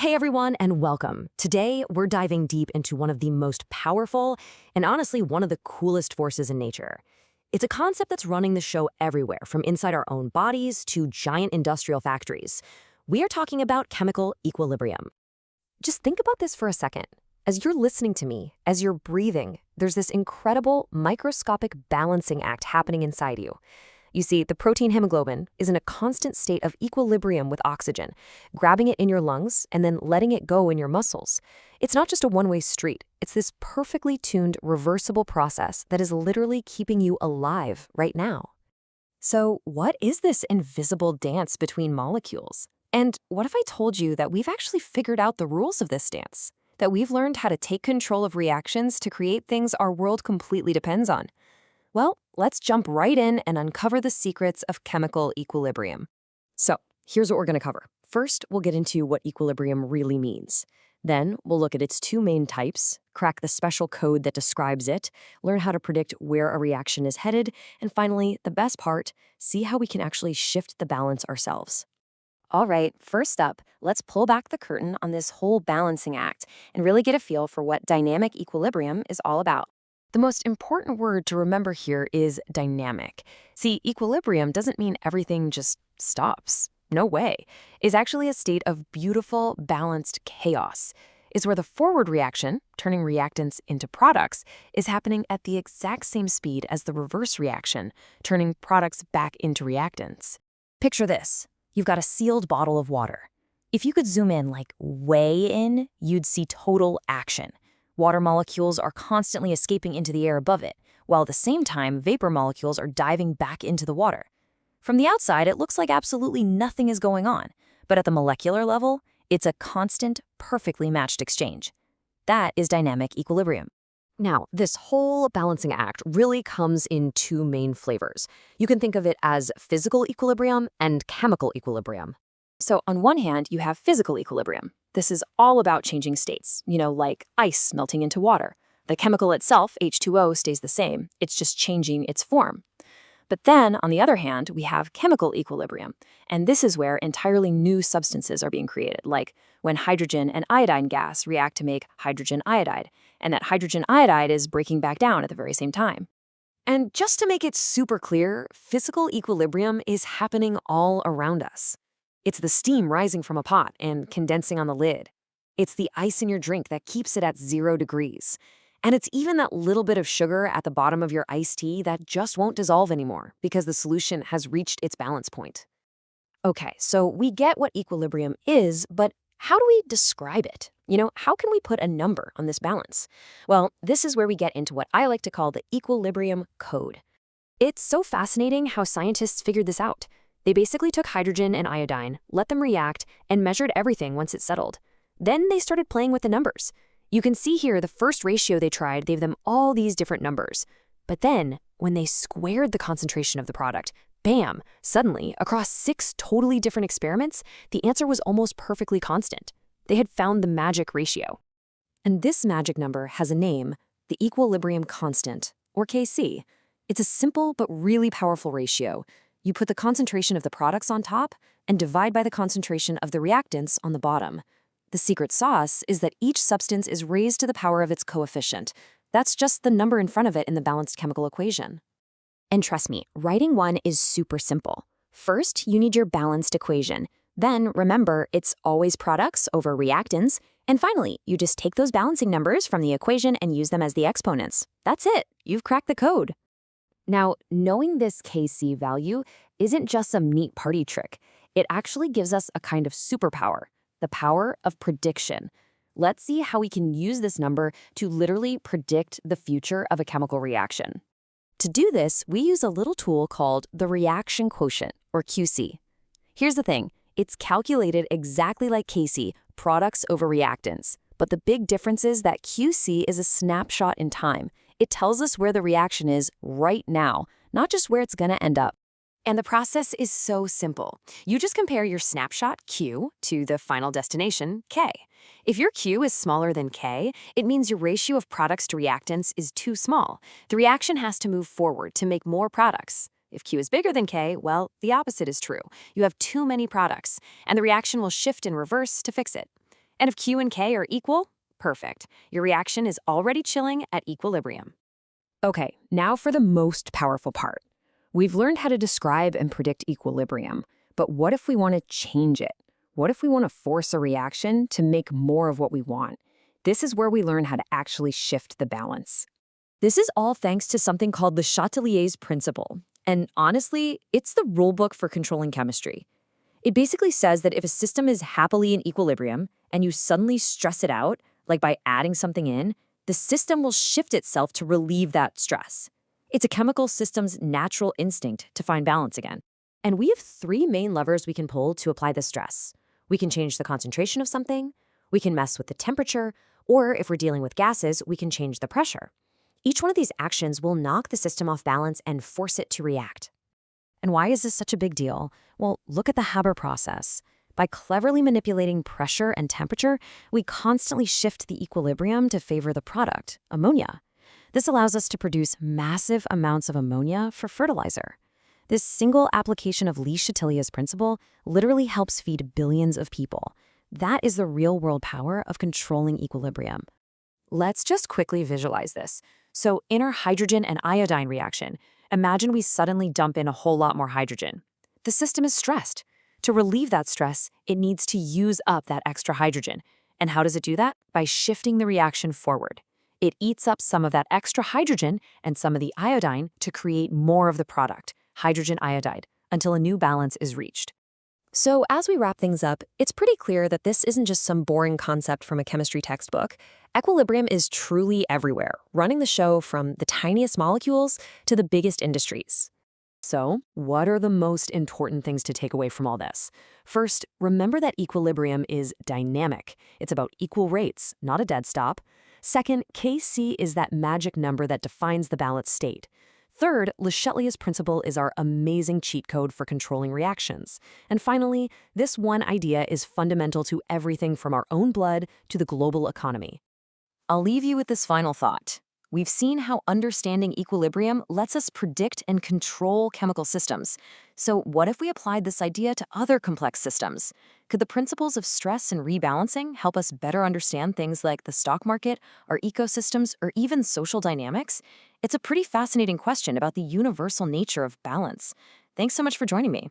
Hey everyone, and welcome. Today, we're diving deep into one of the most powerful and honestly one of the coolest forces in nature. It's a concept that's running the show everywhere, from inside our own bodies to giant industrial factories. We are talking about chemical equilibrium. Just think about this for a second. As you're listening to me, as you're breathing, there's this incredible microscopic balancing act happening inside you. You see, the protein hemoglobin is in a constant state of equilibrium with oxygen, grabbing it in your lungs and then letting it go in your muscles. It's not just a one-way street. It's this perfectly tuned, reversible process that is literally keeping you alive right now. So, what is this invisible dance between molecules? And what if I told you that we've actually figured out the rules of this dance? That we've learned how to take control of reactions to create things our world completely depends on? Well, let's jump right in and uncover the secrets of chemical equilibrium. So, here's what we're going to cover. First, we'll get into what equilibrium really means. Then, we'll look at its two main types, crack the special code that describes it, learn how to predict where a reaction is headed, and finally, the best part, see how we can actually shift the balance ourselves. All right, first up, let's pull back the curtain on this whole balancing act and really get a feel for what dynamic equilibrium is all about. The most important word to remember here is dynamic. See, equilibrium doesn't mean everything just stops. No way. It's actually a state of beautiful, balanced chaos. It's where the forward reaction, turning reactants into products, is happening at the exact same speed as the reverse reaction, turning products back into reactants. Picture this. You've got a sealed bottle of water. If you could zoom in, like way in, you'd see total action. Water molecules are constantly escaping into the air above it, while at the same time, vapor molecules are diving back into the water. From the outside, it looks like absolutely nothing is going on, but at the molecular level, it's a constant, perfectly matched exchange. That is dynamic equilibrium. Now, this whole balancing act really comes in two main flavors. You can think of it as physical equilibrium and chemical equilibrium. So on one hand, you have physical equilibrium. This is all about changing states, like ice melting into water. The chemical itself, H2O, stays the same. It's just changing its form. But then, on the other hand, we have chemical equilibrium. And this is where entirely new substances are being created, like when hydrogen and iodine gas react to make hydrogen iodide, and that hydrogen iodide is breaking back down at the very same time. And just to make it super clear, physical equilibrium is happening all around us. It's the steam rising from a pot and condensing on the lid. It's the ice in your drink that keeps it at 0 degrees. And it's even that little bit of sugar at the bottom of your iced tea that just won't dissolve anymore because the solution has reached its balance point. Okay, so we get what equilibrium is, but how do we describe it? How can we put a number on this balance? Well, this is where we get into what I like to call the equilibrium code. It's so fascinating how scientists figured this out. They basically took hydrogen and iodine, let them react, and measured everything once it settled. Then they started playing with the numbers. You can see here the first ratio they tried gave them all these different numbers. But then, when they squared the concentration of the product, bam, suddenly, across 6 totally different experiments, the answer was almost perfectly constant. They had found the magic ratio. And this magic number has a name, the equilibrium constant, or Kc. It's a simple but really powerful ratio. You put the concentration of the products on top and divide by the concentration of the reactants on the bottom. The secret sauce is that each substance is raised to the power of its coefficient. That's just the number in front of it in the balanced chemical equation. And trust me, writing one is super simple. First, you need your balanced equation. Then, remember, it's always products over reactants. And finally, you just take those balancing numbers from the equation and use them as the exponents. That's it. You've cracked the code. Now, knowing this Kc value isn't just some neat party trick. It actually gives us a kind of superpower, the power of prediction. Let's see how we can use this number to literally predict the future of a chemical reaction. To do this, we use a little tool called the reaction quotient, or QC. Here's the thing, it's calculated exactly like Kc, products over reactants. But the big difference is that QC is a snapshot in time. It tells us where the reaction is right now, not just where it's going to end up. And the process is so simple. You just compare your snapshot, Q, to the final destination, K. If your Q is smaller than K, it means your ratio of products to reactants is too small. The reaction has to move forward to make more products. If Q is bigger than K, well, the opposite is true. You have too many products, and the reaction will shift in reverse to fix it. And if Q and K are equal, perfect. Your reaction is already chilling at equilibrium. Okay, now for the most powerful part. We've learned how to describe and predict equilibrium, but what if we want to change it? What if we want to force a reaction to make more of what we want? This is where we learn how to actually shift the balance. This is all thanks to something called the Chatelier's principle. And honestly, it's the rulebook for controlling chemistry. It basically says that if a system is happily in equilibrium and you suddenly stress it out, like by adding something in, the system will shift itself to relieve that stress. It's a chemical system's natural instinct to find balance again. And we have three main levers we can pull to apply this stress. We can change the concentration of something, we can mess with the temperature, or if we're dealing with gases, we can change the pressure. Each one of these actions will knock the system off balance and force it to react. And why is this such a big deal? Well, look at the Haber process. By cleverly manipulating pressure and temperature, we constantly shift the equilibrium to favor the product, ammonia. This allows us to produce massive amounts of ammonia for fertilizer. This single application of Le Chatelier's principle literally helps feed billions of people. That is the real-world power of controlling equilibrium. Let's just quickly visualize this. So in our hydrogen and iodine reaction, imagine we suddenly dump in a whole lot more hydrogen. The system is stressed. To relieve that stress, it needs to use up that extra hydrogen. And how does it do that? By shifting the reaction forward. It eats up some of that extra hydrogen and some of the iodine to create more of the product, hydrogen iodide, until a new balance is reached. So as we wrap things up, it's pretty clear that this isn't just some boring concept from a chemistry textbook. Equilibrium is truly everywhere, running the show from the tiniest molecules to the biggest industries. So, what are the most important things to take away from all this? First, remember that equilibrium is dynamic. It's about equal rates, not a dead stop. Second, Kc is that magic number that defines the balanced state. Third, Le Chatelier's principle is our amazing cheat code for controlling reactions. And finally, this one idea is fundamental to everything from our own blood to the global economy. I'll leave you with this final thought. We've seen how understanding equilibrium lets us predict and control chemical systems. So what if we applied this idea to other complex systems? Could the principles of stress and rebalancing help us better understand things like the stock market, our ecosystems, or even social dynamics? It's a pretty fascinating question about the universal nature of balance. Thanks so much for joining me.